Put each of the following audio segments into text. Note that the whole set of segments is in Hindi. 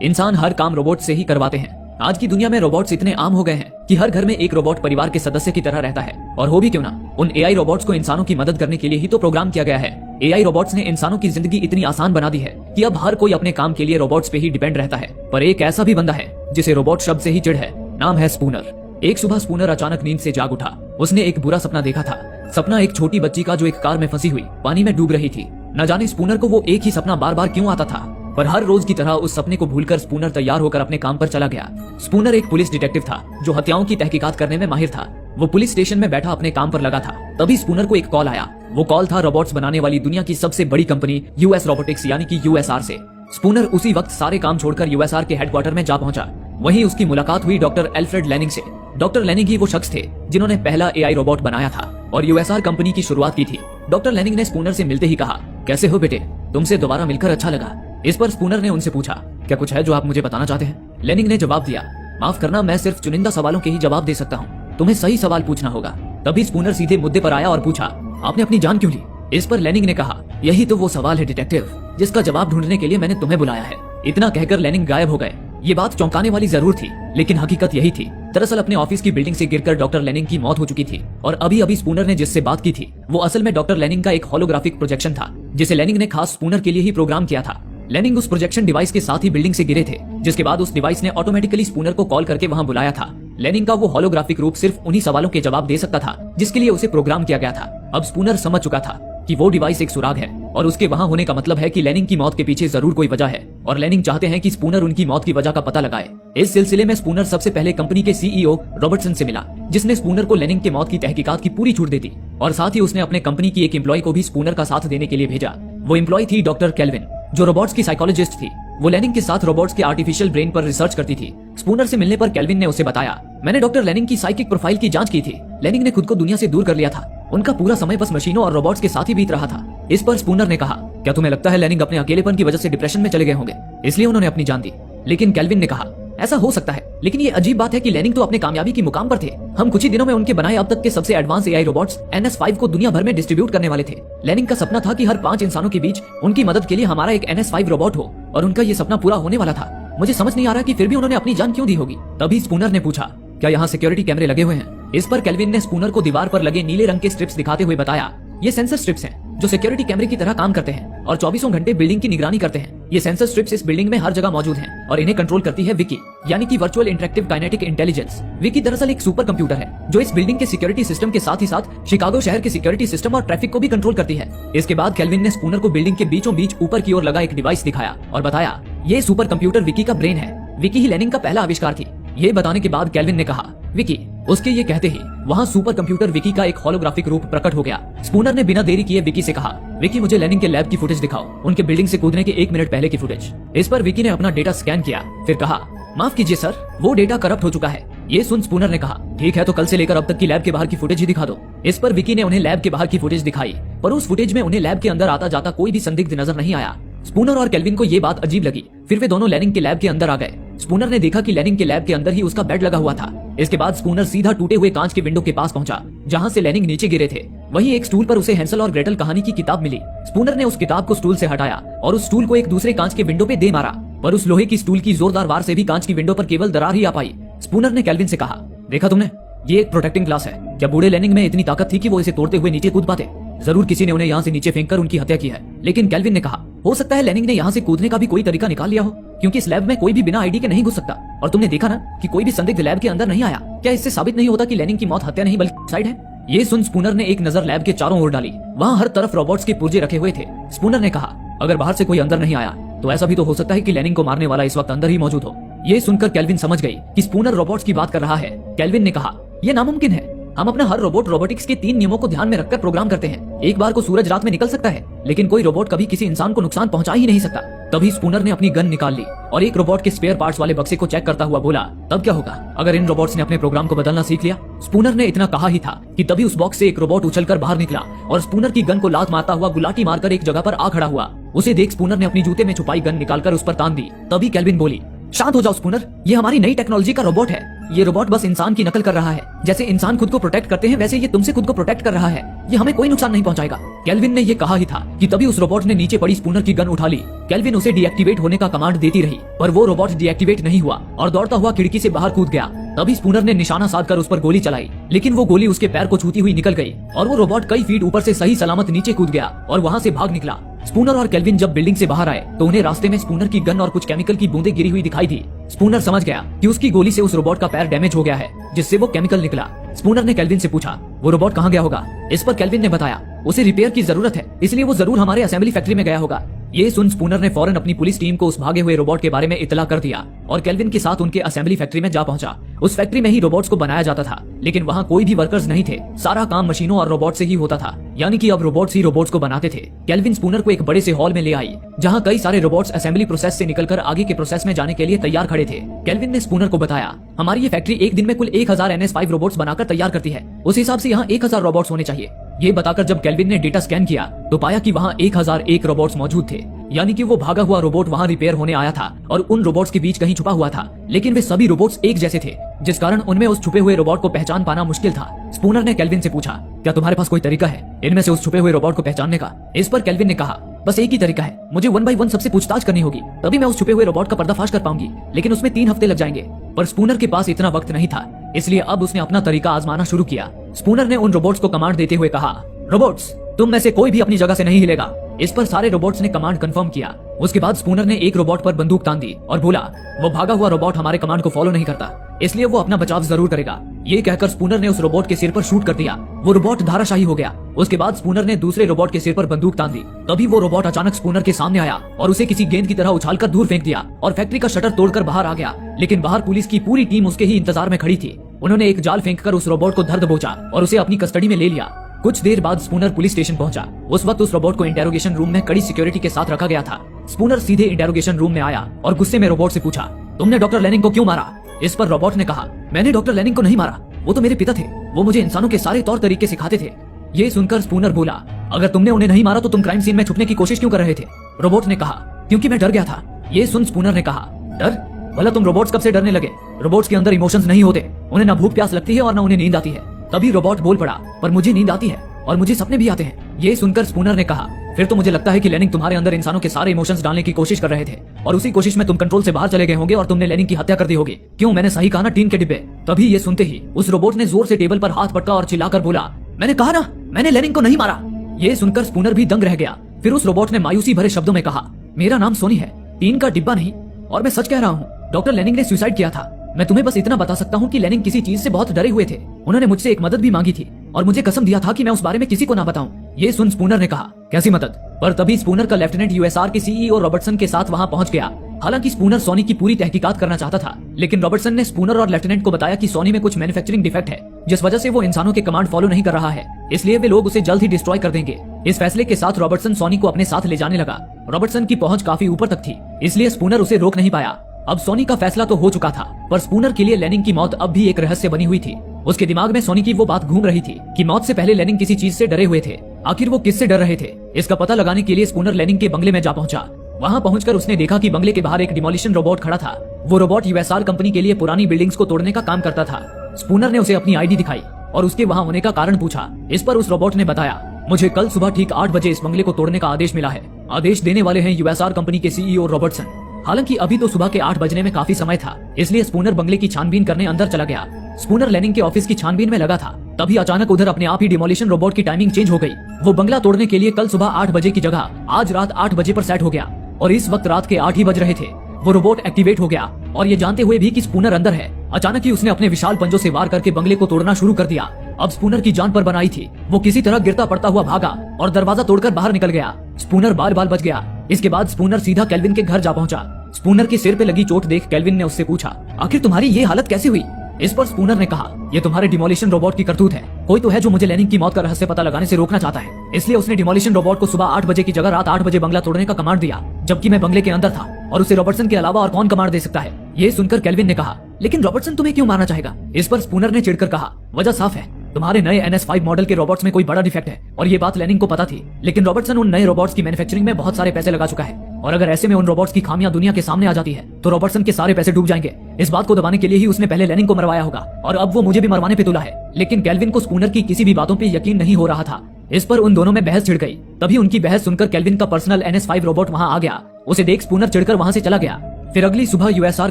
इंसान हर काम रोबोट से ही करवाते हैं। आज की दुनिया में रोबोट्स इतने आम हो गए हैं कि हर घर में एक रोबोट परिवार के सदस्य की तरह रहता है। और हो भी क्यों ना, उन एआई रोबोट्स को इंसानों की मदद करने के लिए ही तो प्रोग्राम किया गया है। एआई रोबोट्स ने इंसानों की जिंदगी इतनी आसान बना दी है कि अब हर कोई अपने काम के लिए रोबोट्स पे ही डिपेंड रहता है। पर एक ऐसा भी बंदा है जिसे रोबोट शब्द से ही चिढ़ है। नाम है स्पूनर। एक सुबह स्पूनर अचानक नींद से जाग उठा। उसने एक बुरा सपना देखा था। सपना एक छोटी बच्ची का जो एक कार में फंसी हुई पानी में डूब रही थी। न जाने स्पूनर को वो एक ही सपना बार बार क्यों आता था, पर हर रोज की तरह उस सपने को भूलकर स्पूनर तैयार होकर अपने काम पर चला गया। स्पूनर एक पुलिस डिटेक्टिव था जो हत्याओं की तहकीकात करने में माहिर था। वो पुलिस स्टेशन में बैठा अपने काम पर लगा था। तभी स्पूनर को एक कॉल आया। वो कॉल था रोबोट्स बनाने वाली दुनिया की सबसे बड़ी कंपनी यूएस रोबोटिक्स यानी कि यूएसआर से। स्पूनर उसी वक्त सारे काम छोड़कर यूएसआर के हेडक्वार्टर में जा पहुंचा। वहीं उसकी मुलाकात हुई डॉक्टर एल्फ्रेड लेनिंग से। डॉक्टर लेनिंग ही वो शख्स थे जिन्होंने पहला एआई रोबोट बनाया था और यूएसआर कंपनी की शुरुआत की थी। डॉक्टर लेनिंग ने स्पूनर से मिलते ही कहा, कैसे हो बेटे, तुमसे दोबारा मिलकर अच्छा लगा। इस पर स्पूनर ने उनसे पूछा, क्या कुछ है जो आप मुझे बताना चाहते हैं? लेनिंग ने जवाब दिया, माफ करना, मैं सिर्फ चुनिंदा सवालों के ही जवाब दे सकता हूँ, तुम्हें सही सवाल पूछना होगा। तभी स्पूनर सीधे मुद्दे पर आया और पूछा, आपने अपनी जान क्यों ली? इस पर लेनिंग ने कहा, यही तो वो सवाल है डिटेक्टिव, जिसका जवाब ढूंढने के लिए मैंने तुम्हें बुलाया है। इतना कहकर लेनिंग गायब हो गए। ये बात चौंकाने वाली जरूर थी, लेकिन हकीकत यही थी। दरअसल अपने ऑफिस की बिल्डिंग से गिरकर डॉक्टर लेनिंग की मौत हो चुकी थी और अभी अभी स्पूनर ने जिससे बात की थी वो असल में डॉक्टर लेनिंग का एक होलोग्राफिक प्रोजेक्शन था, जिसे लेनिंग ने खास स्पूनर के लिए ही प्रोग्राम किया था। लेनिंग उस प्रोजेक्शन डिवाइस के साथ ही बिल्डिंग से गिरे थे, जिसके बाद उस डिवाइस ने ऑटोमेटिकली स्पूनर को कॉल करके वहां बुलाया था। लेनिंग का वो होलोग्राफिक रूप सिर्फ उन्हीं सवालों के जवाब दे सकता था जिसके लिए उसे प्रोग्राम किया गया था। अब स्पूनर समझ चुका था कि वो डिवाइस एक सुराग है और उसके वहां होने का मतलब है कि लेनिंग की मौत के पीछे जरूर कोई वजह है और लेनिंग चाहते हैं कि स्पूनर उनकी मौत की वजह का पता लगाए। इस सिलसिले में स्पूनर सबसे पहले कंपनी के सीईओ रॉबर्टसन से मिला, जिसने स्पूनर को लेनिंग के मौत की तहकीकात की पूरी छूट दे दी और साथ ही उसने अपने कंपनी की एक एम्प्लॉय को भी स्पूनर का साथ देने के लिए भेजा। वो एम्प्लॉय थी डॉक्टर केल्विन, जो रोबोट्स की साइकोलॉजिस्ट थी। वो लेनिंग के साथ रोबोट्स के आर्टिफिशियल ब्रेन पर रिसर्च करती थी। स्पूनर से मिलने पर केल्विन ने उसे बताया, मैंने डॉक्टर लेनिंग की साइकिक प्रोफाइल की जांच की थी। लेनिंग ने खुद को दुनिया से दूर कर लिया था। उनका पूरा समय बस मशीनों और रोबोट्स के साथ ही बीत रहा था। इस पर स्पूनर ने कहा, क्या तुम्हें लगता है लेनिंग अपने अकेलेपन की वजह से डिप्रेशन में चले गए होंगे, इसलिए उन्होंने अपनी जान दी? लेकिन केल्विन ने कहा, ऐसा हो सकता है, लेकिन ये अजीब बात है कि लेनिंग तो अपने कामयाबी की मुकाम पर थे। हम कुछ ही दिनों में उनके बनाए अब तक के सबसे एडवांस एआई रोबोट्स NS5 को दुनिया भर में डिस्ट्रीब्यूट करने वाले थे। लेनिंग का सपना था कि हर 5 इंसानों के बीच उनकी मदद के लिए हमारा एक NS5 रोबोट हो और उनका ये सपना पूरा होने वाला था। मुझे समझ नहीं आ रहा कि फिर भी उन्होंने अपनी जान क्यों दी होगी। तभी स्पूनर ने पूछा, क्या यहाँ सिक्योरिटी कैमरे लगे हुए हैं? इस पर केल्विन ने स्पूनर को दीवार पर लगे नीले रंग के स्ट्रिप्स दिखाते हुए बताया, ये सेंसर स्ट्रिप्स हैं जो सिक्योरिटी कैमरे की तरह काम करते हैं और 24 घंटे बिल्डिंग की निगरानी करते हैं। ये सेंसर स्ट्रिप्स इस बिल्डिंग में हर जगह मौजूद हैं और इन्हें कंट्रोल करती है विकी, यानी कि virtual interactive kinetic intelligence. Vicky दरअसल एक सुपर कंप्यूटर है जो इस बिल्डिंग के सिक्योरिटी सिस्टम के साथ ही साथ शिकागो शहर के सिक्योरिटी सिस्टम और ट्रैफिक को भी कंट्रोल करती है। इसके बाद केल्विन ने स्पूनर को बिल्डिंग के बीचों बीच ऊपर की ओर लगा एक डिवाइस दिखाया और बताया, ये सुपर कंप्यूटर विकी का ब्रेन है। विकी ही लेनिंग का पहला आविष्कार थी। ये बताने के बाद केल्विन ने कहा, विकी। उसके ये कहते ही वहाँ सुपर कंप्यूटर विकी का एक होलोग्राफिक रूप प्रकट हो गया। स्पूनर ने बिना देरी किए विकी से कहा, विकी मुझे लेनिंग के लैब की फुटेज दिखाओ, उनके बिल्डिंग से कूदने के 1 मिनट पहले की फुटेज। इस पर विकी ने अपना डेटा स्कैन किया, फिर कहा, माफ कीजिए सर, वो डेटा करप्ट हो चुका है। ये सुन स्पूनर ने कहा, ठीक है तो कल से लेकर अब तक की लैब के बाहर की फुटेज ही दिखा दो। इस पर विकी ने उन्हें लैब के बाहर की फुटेज दिखाई, पर उस फुटेज में उन्हें लैब के अंदर आता जाता कोई भी संदिग्ध नजर नहीं आया। स्पूनर और केल्विन को ये बात अजीब लगी। फिर वे दोनों लेनिंग के लैब के अंदर आ गए। स्पूनर ने देखा कि लेनिंग के लैब के अंदर ही उसका बेड लगा हुआ था। इसके बाद स्पूनर सीधा टूटे हुए कांच के विंडो के पास पहुंचा जहां से लेनिंग नीचे गिरे थे। वहीं एक स्टूल पर उसे हैंसल और ग्रेटल कहानी की किताब मिली। स्पूनर ने उस किताब को स्टूल से हटाया और उस स्टूल को एक दूसरे कांच के विंडो पे दे मारा, पर उस लोहे की स्टूल की जोरदार वार से भी कांच की विंडो पर केवल दरार ही आ पाई। स्पूनर ने केल्विन से कहा, देखा तुमने, ये एक प्रोटेक्टिंग ग्लास है। क्या बूढ़े लेनिंग में इतनी ताकत थी कि वो इसे तोड़ते हुए नीचे कूद पाते? जरूर किसी ने उन्हें यहाँ से नीचे फेंककर उनकी हत्या की है। लेकिन केल्विन ने कहा, हो सकता है लेनिंग ने यहाँ से कूदने का भी कोई तरीका निकाल लिया हो, क्योंकि इस लैब में कोई भी बिना आईडी के नहीं घुस सकता। और तुमने देखा ना कि कोई भी संदिग्ध लैब के अंदर नहीं आया। क्या इससे साबित नहीं होता कि लेनिंग की मौत हत्या नहीं बल्कि सुसाइड है? ये सुन स्पूनर ने एक नजर लैब के चारों ओर डाली। वहाँ हर तरफ रोबोट्स के पुर्जे रखे हुए थे। स्पूनर ने कहा, अगर बाहर से कोई अंदर नहीं आया तो ऐसा भी तो हो सकता है कि लेनिंग को मारने वाला इस वक्त अंदर ही मौजूद हो। ये सुनकर केल्विन समझ गई कि स्पूनर रोबोट्स की बात कर रहा है। केल्विन ने कहा, यह नामुमकिन है। हम अपना हर रोबोट रोबोटिक्स के 3 नियमों को ध्यान में रखकर प्रोग्राम करते हैं। एक बार को सूरज रात में निकल सकता है, लेकिन कोई रोबोट कभी किसी इंसान को नुकसान पहुंचा ही नहीं सकता। तभी स्पूनर ने अपनी गन निकाल ली और एक रोबोट के स्पेयर पार्ट्स वाले बक्से को चेक करता हुआ बोला, तब क्या होगा अगर इन रोबोट्स ने अपने प्रोग्राम को बदलना सीख लिया? स्पूनर ने इतना कहा ही था कि तभी उस बॉक्स से एक रोबोट उछलकर बाहर निकला और स्पूनर की गन को लात मारता हुआ गुलाटी मारकर एक जगह पर आ खड़ा हुआ। उसे देख स्पूनर ने अपनी जूते में छुपाई गन निकालकर उस पर तान दी। तभी केल्विन बोली, शांत हो जाओ स्पूनर, ये हमारी नई टेक्नोलॉजी का रोबोट है। ये रोबोट बस इंसान की नकल कर रहा है। जैसे इंसान खुद को प्रोटेक्ट करते हैं वैसे ये तुमसे खुद को प्रोटेक्ट कर रहा है। ये हमें कोई नुकसान नहीं पहुंचाएगा। केल्विन ने ये कहा ही था कि तभी उस रोबोट ने नीचे पड़ी स्पूनर की गन उठा ली। केल्विन उसे डीएक्टिवेट होने का कमांड देती रही पर वो रोबोट डीएक्टिवेट नहीं हुआ और दौड़ता हुआ खिड़की से बाहर कूद गया। तभी स्पूनर ने निशाना साधकर उस पर गोली चलाई, लेकिन वो गोली उसके पैर को छूती हुई निकल गई और वो रोबोट कई फीट ऊपर से सही सलामत नीचे कूद गया और वहाँ से भाग निकला। स्पूनर और केल्विन जब बिल्डिंग से बाहर आए तो उन्हें रास्ते में स्पूनर की गन और कुछ केमिकल की बूंदें गिरी हुई दिखाई दी। स्पूनर समझ गया कि उसकी गोली से उस रोबोट का पैर डैमेज हो गया है, जिससे वो केमिकल निकला। स्पूनर ने केल्विन से पूछा वो रोबोट कहाँ गया होगा। इस पर केल्विन ने बताया उसे रिपेयर की जरूरत है, इसलिए वो जरूर हमारे असेंबली फैक्ट्री में गया होगा। ये सुन स्पूनर ने फौरन अपनी पुलिस टीम को उस भागे हुए रोबोट के बारे में इतला कर दिया और केल्विन के साथ उनके असेंबली फैक्ट्री में जा पहुंचा। उस फैक्ट्री में ही रोबोट्स को बनाया जाता था, लेकिन वहाँ कोई भी वर्कर्स नहीं थे। सारा काम मशीनों और रोबोट से ही होता था, यानी कि अब रोबोट्स ही रोबोट्स को बनाते थे। केल्विन स्पूनर को एक बड़े से हॉल में ले आई जहाँ कई सारे रोबोट्स असेंबली प्रोसेस से निकलकर आगे के प्रोसेस में जाने के लिए तैयार खड़े थे। केल्विन ने स्पूनर को बताया हमारी ये फैक्ट्री एक दिन में कुल 1000 NS5 रोबोट्स बनाकर तैयार करती है, उस हिसाब से यहाँ 1000 रोबोट्स होने चाहिए। ये बताकर जब केल्विन ने डेटा स्कैन किया तो पाया कि वहाँ 1001 रोबोट्स मौजूद थे, यानी कि वो भागा हुआ रोबोट वहाँ रिपेयर होने आया था और उन रोबोट्स के बीच कहीं छुपा हुआ था। लेकिन वे सभी रोबोट्स एक जैसे थे, जिस कारण उनमें उस छुपे हुए रोबोट को पहचान पाना मुश्किल था। स्पूनर ने केल्विन से पूछा क्या तुम्हारे पास कोई तरीका है इनमें से उस छुपे हुए रोबोट को पहचानने का। इस पर केल्विन ने कहा बस एक ही तरीका है, मुझे 1 by 1 सबसे पूछताछ करनी होगी, तभी मैं उस छुपे हुए रोबोट का पर्दाफाश कर पाऊंगी, लेकिन उसमें 3 हफ्ते लग जाएंगे। पर स्पूनर के पास इतना वक्त नहीं था, इसलिए अब उसने अपना तरीका आजमाना शुरू किया। स्पूनर ने उन रोबोट्स को कमांड देते हुए कहा रोबोट्स तुम में से कोई भी अपनी जगह से नहीं हिलेगा। इस पर सारे रोबोट्स ने कमांड कंफर्म किया। उसके बाद स्पूनर ने एक रोबोट पर बंदूक तान दी और बोला वो भागा हुआ रोबोट हमारे कमांड को फॉलो नहीं करता, इसलिए वो अपना बचाव जरूर करेगा। ये कहकर स्पूनर ने उस रोबोट के सिर पर शूट कर दिया। वो रोबोट धाराशाही हो गया। उसके बाद स्पूनर ने दूसरे रोबोट के सिर पर बंदूक तान दी। तभी वो रोबोट अचानक स्पूनर के सामने आया और उसे किसी गेंद की तरह उछालकर दूर फेंक दिया और फैक्ट्री का शटर तोड़कर बाहर आ गया। लेकिन बाहर पुलिस की पूरी टीम उसके ही इंतजार में खड़ी थी। उन्होंने एक जाल फेंककर उस रोबोट को धर दबोचा और उसे अपनी कस्टडी में ले लिया। कुछ देर बाद स्पूनर पुलिस स्टेशन पहुंचा। उस वक्त उस रोबोट को इंटेरोगेशन रूम में कड़ी सिक्योरिटी के साथ रखा गया था। स्पूनर सीधे इंटेरोगेशन रूम में आया और गुस्से में रोबोट से पूछा तुमने डॉक्टर लेनिंग को क्यों मारा। इस पर रोबोट ने कहा मैंने डॉक्टर लेनिंग को नहीं मारा, वो तो मेरे पिता थे, वो मुझे इंसानों के सारे तौर तरीके सिखाते थे। ये सुनकर स्पूनर बोला अगर तुमने उन्हें नहीं मारा तो तुम क्राइम सीन में छुपने की कोशिश क्यों कर रहे थे। रोबोट ने कहा क्योंकि मैं डर गया था। ये सुन स्पूनर ने कहा डर, भला तुम रोबोट्स कब से डरने लगे। रोबोट्स के अंदर इमोशंस नहीं होते, उन्हें ना भूख प्यास लगती है और ना उन्हें नींद आती है। तभी रोबोट बोल पड़ा पर मुझे नींद आती है और मुझे सपने भी आते हैं। ये सुनकर स्पूनर ने कहा फिर तो मुझे लगता है कि लेनिंग तुम्हारे अंदर इंसानों के सारे इमोशंस डालने की कोशिश कर रहे थे और उसी कोशिश में तुम कंट्रोल से बाहर चले गए होंगे और तुमने लेनिंग की हत्या कर दी होगी। क्यों, मैंने सही कहा ना, टीन के डिब्बे। तभी ये सुनते ही उस रोबोट ने जोर से टेबल पर हाथ पटका और चिल्लाकर बोला मैंने कहा ना, मैंने लेनिंग को नहीं मारा। ये सुनकर स्पूनर भी दंग रह गया। फिर उस रोबोट ने मायूसी भरे शब्दों में कहा मेरा नाम सोनी है, टीन का डिब्बा नहीं, और मैं सच कह रहा हूँ, डॉक्टर लेनिंग ने सुसाइड किया था। मैं तुम्हें बस इतना बता सकता हूँ कि लेनिंग किसी चीज से बहुत डरे हुए थे। उन्होंने मुझसे एक मदद भी मांगी थी और मुझे कसम दिया था कि मैं उस बारे में किसी को ना बताऊं। ये सुन स्पूनर ने कहा कैसी मदद। पर तभी स्पूनर का लेफ्टिनेंट यूएसआर के सीईओ रॉबर्टसन के साथ वहां पहुंच गया। हालांकि स्पूनर सोनी की पूरी तहकीकात करना चाहता था, लेकिन रॉबर्टसन ने स्पूनर और लेफ्टिनेंट को बताया कि सोनी में कुछ मैन्युफैक्चरिंग डिफेक्ट है, जिस वजह से वो इंसानों के कमांड फॉलो नहीं कर रहा है, इसलिए वे लोग उसे जल्द ही डिस्ट्रॉय कर देंगे। इस फैसले के साथ रॉबर्टसन सोनी को अपने साथ ले जाने लगा। रॉबर्टसन की पहुंच काफी ऊपर तक थी, इसलिए स्पूनर उसे रोक नहीं पाया। अब सोनी का फैसला तो हो चुका था, पर स्पूनर के लिए लेनिंग की मौत अब भी एक रहस्य बनी हुई थी। उसके दिमाग में सोनी की वो बात घूम रही थी कि मौत से पहले लेनिंग किसी चीज से डरे हुए थे। आखिर वो किससे डर रहे थे, इसका पता लगाने के लिए स्पूनर लेनिंग के बंगले में जा पहुंचा। वहां पहुंचकर उसने देखा कि बंगले के बाहर एक डिमोलिशन रोबोट खड़ा था। वो रोबोट यूएसआर कंपनी के लिए पुरानी बिल्डिंग्स को तोड़ने का काम करता था। स्पूनर ने उसे अपनी आईडी दिखाई और उसके वहां होने का कारण पूछा। इस पर उस रोबोट ने बताया मुझे कल सुबह ठीक 8 बजे इस बंगले को तोड़ने का आदेश मिला है। आदेश देने वाले हैं यूएसआर कंपनी के सीईओ रॉबर्टसन। हालांकि अभी तो सुबह के 8 बजने में काफी समय था, इसलिए स्पूनर बंगले की छानबीन करने अंदर चला गया। स्पूनर लेनिंग के ऑफिस की छानबीन में लगा था, तभी अचानक उधर अपने आप ही डिमोलिशन रोबोट की टाइमिंग चेंज हो गई। वो बंगला तोड़ने के लिए कल सुबह 8 बजे की जगह आज रात 8 बजे पर सेट हो गया और इस वक्त रात के 8 ही बज रहे थे। वो रोबोट एक्टिवेट हो गया और ये जानते हुए भी कि स्पूनर अंदर है, अचानक ही उसने अपने विशाल पंजों से वार करके बंगले को तोड़ना शुरू कर दिया। अब स्पूनर की जान पर बनाई थी। वो किसी तरह गिरता पड़ता हुआ भागा और दरवाजा तोड़कर बाहर निकल गया। स्पूनर बाल बाल बच गया। इसके बाद स्पूनर सीधा केल्विन के घर जा पहुंचा। स्पूनर के सिर पे लगी चोट देख केल्विन ने उससे पूछा आखिर तुम्हारी ये हालत कैसे हुई। इस पर स्पूनर ने कहा ये तुम्हारे डिमोलिशन रोबोट की करतूत है। कोई तो है जो मुझे लेनिंग की मौत का रहस्य पता लगाने से रोकना चाहता है, इसलिए उसने डिमोलिशन रोबोट को सुबह 8 बजे की जगह रात 8 बजे बंगला तोड़ने का कमांड दिया, जबकि मैं बंगले के अंदर था और उसे रॉबर्टसन के अलावा और कौन कमांड दे सकता है। ये सुनकर केल्विन ने कहा लेकिन रॉबर्टसन तुम्हें क्यों मारना चाहेगा। इस पर स्पूनर ने चिढ़कर कहा वजह साफ है, तुम्हारे नए NS5 मॉडल के रोबोट्स में कोई बड़ा डिफेक्ट है और ये बात लेनिंग को पता थी, लेकिन रॉबर्टसन उन नए रोबोट्स की मैन्युफैक्चरिंग में बहुत सारे पैसे लगा चुका है और अगर ऐसे में उन रोबोट्स की खामियां दुनिया के सामने आ जाती है तो रॉबर्टसन के सारे पैसे डूब जाएंगे। इस बात को दबाने के लिए ही उसने पहले लेनिंग को मरवाया होगा और अब वो मुझे भी मरवाने पे तुला है। लेकिन केल्विन को स्पूनर की किसी भी बातों पे यकीन नहीं हो रहा था। इस पर उन दोनों में बहस छिड़ गई। तभी उनकी बहस सुनकर केल्विन का पर्सनल NS5 रोबोट वहां आ गया। उसे देख स्पूनर चिढ़कर वहां से चला गया। फिर अगली सुबह USR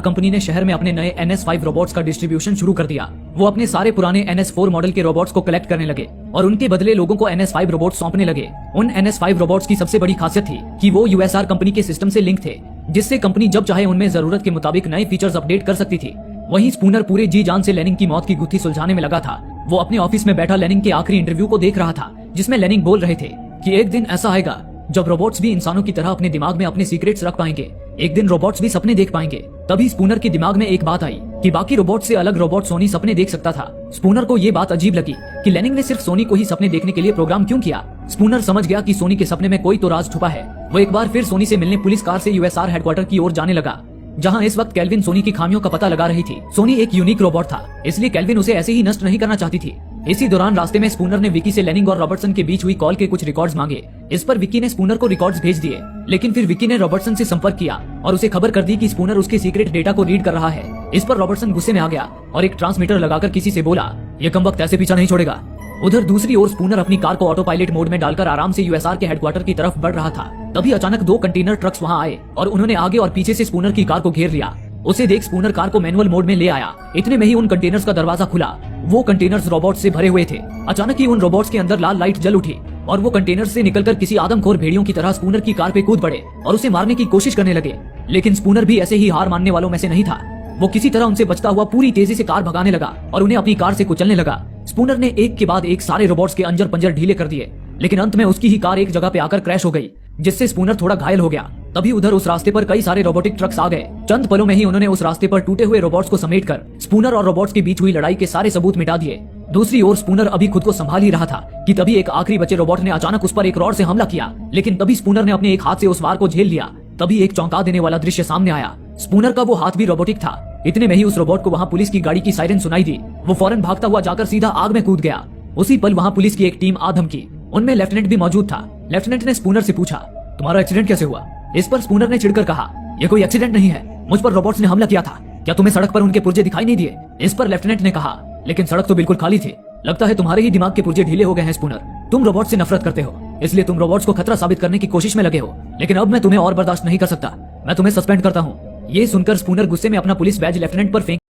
कंपनी ने शहर में अपने नए NS5 रोबोट्स का डिस्ट्रीब्यूशन शुरू कर दिया। वो अपने सारे पुराने NS4 मॉडल के रोबोट्स को कलेक्ट करने लगे और उनके बदले लोगों को NS5 रोबोट्स सौंपने लगे। उन NS5 रोबोट्स की सबसे बड़ी खासियत थी कि वो USR कंपनी के सिस्टम से लिंक थे, जिससे कंपनी जब चाहे उनमें जरूरत के मुताबिक नए फीचर्स अपडेट कर सकती थी। वहीं स्पूनर पूरे जी जान से लेनिंग की मौत की गुत्थी सुलझाने में लगा था। वो अपने ऑफिस में बैठा लेनिंग के आखिरी इंटरव्यू को देख रहा था, जिसमें लेनिंग बोल रहे थे कि एक दिन ऐसा आएगा जब रोबोट्स भी इंसानों की तरह अपने दिमाग में अपने सीक्रेट्स रख पाएंगे। एक दिन रोबोट्स भी सपने देख पाएंगे। तभी स्पूनर के दिमाग में एक बात आई कि बाकी रोबोट से अलग रोबोट सोनी सपने देख सकता था। स्पूनर को ये बात अजीब लगी कि लेनिंग ने सिर्फ सोनी को ही सपने देखने के लिए प्रोग्राम क्यों किया। स्पूनर समझ गया कि सोनी के सपने में कोई तो राज छुपा है। वो एक बार फिर सोनी से मिलने पुलिस कार से USR हेडक्वार्टर की ओर जाने लगा, जहां इस वक्त केल्विन सोनी की खामियों का पता लगा रही थी। सोनी एक यूनिक रोबोट था, इसलिए केल्विन उसे ऐसे ही नष्ट नहीं करना चाहती थी। इसी दौरान रास्ते में स्पूनर ने विकी से लेनिंग और रॉबर्टसन के बीच हुई कॉल के कुछ रिकॉर्ड्स मांगे। इस पर विकी ने स्पूनर को रिकॉर्ड्स भेज दिए, लेकिन फिर विकी ने रॉबर्टसन से संपर्क किया और उसे खबर कर दी कि स्पूनर उसके सीक्रेट डेटा को रीड कर रहा है। इस पर रॉबर्टसन गुस्से में आ गया और एक ट्रांसमीटर लगाकर किसी से बोला, ये कमबख्त ऐसे पीछा नहीं छोड़ेगा। उधर दूसरी ओर स्पूनर अपनी कार को ऑटो पायलट मोड में डालकर आराम से USR के हेडक्वार्टर की तरफ बढ़ रहा था। तभी अचानक 2 कंटेनर ट्रक्स वहां आए और उन्होंने आगे और पीछे से स्पूनर की कार को घेर लिया। उसे देख स्पूनर कार को मैनुअल मोड में ले आया। इतने में ही उन कंटेनर्स का दरवाजा खुला। वो कंटेनर्स रोबोट से भरे हुए थे। अचानक ही उन रोबोट्स के अंदर लाल लाइट जल उठी और वो कंटेनर से निकलकर किसी आदमखोर भेड़ियों की तरह स्पूनर की कार पे कूद पड़े और उसे मारने की कोशिश करने लगे। लेकिन स्पूनर भी ऐसे ही हार मानने वालों में से नहीं था। वो किसी तरह उनसे बचता हुआ पूरी तेजी से कार भगाने लगा और उन्हें अपनी कार से कुचलने लगा। स्पूनर ने एक के बाद एक सारे रोबोट्स के अंजर पंजर ढीले कर दिए, लेकिन अंत में उसकी ही कार एक जगह पे आकर क्रैश हो गई, जिससे स्पूनर थोड़ा घायल हो गया। तभी उधर उस रास्ते पर कई सारे रोबोटिक ट्रक्स आ गए। चंद पलों में ही उन्होंने उस रास्ते पर टूटे हुए रोबोट्स को समेटकर स्पूनर और रोबोट्स के बीच हुई लड़ाई के सारे सबूत मिटा दिए। दूसरी ओर स्पूनर अभी खुद को संभाल ही रहा था कि तभी एक आखिरी बचे रोबोट ने अचानक उस पर एक रॉड से हमला किया, लेकिन तभी स्पूनर ने अपने एक हाथ से उस वार को झेल लिया। तभी एक चौंका देने वाला दृश्य सामने आया। स्पूनर का वो हाथ भी रोबोटिक था। इतने में ही उस रोबोट को वहाँ पुलिस की गाड़ी की सायरन सुनाई दी। वो फौरन भागता हुआ जाकर सीधा आग में कूद गया। उसी पल वहाँ पुलिस की एक टीम आ धमकी। उनमें लेफ्टिनेंट भी मौजूद था। लेफ्टिनेंट ने स्पूनर से पूछा, तुम्हारा एक्सीडेंट कैसे हुआ? इस पर स्पूनर ने चिढ़कर कहा, ये कोई एक्सीडेंट नहीं है, मुझ पर रोबोट्स ने हमला किया था। क्या तुम्हें सड़क पर उनके पुर्जे दिखाई नहीं दिए? इस पर लेफ्टिनेंट ने कहा, लेकिन सड़क तो बिल्कुल खाली थी। लगता है तुम्हारे ही दिमाग के पुर्जे ढीले हो गए हैं स्पूनर। तुम रोबोट से नफरत करते हो, इसलिए तुम रोबोट्स को खतरा साबित करने की कोशिश में लगे हो। लेकिन अब मैं तुम्हें और बर्दाश्त नहीं कर सकता। मैं तुम्हें सस्पेंड करता हूँ। ये सुनकर स्पूनर गुस्से में अपना पुलिस बैज लेफ्टिनेंट पर फेंक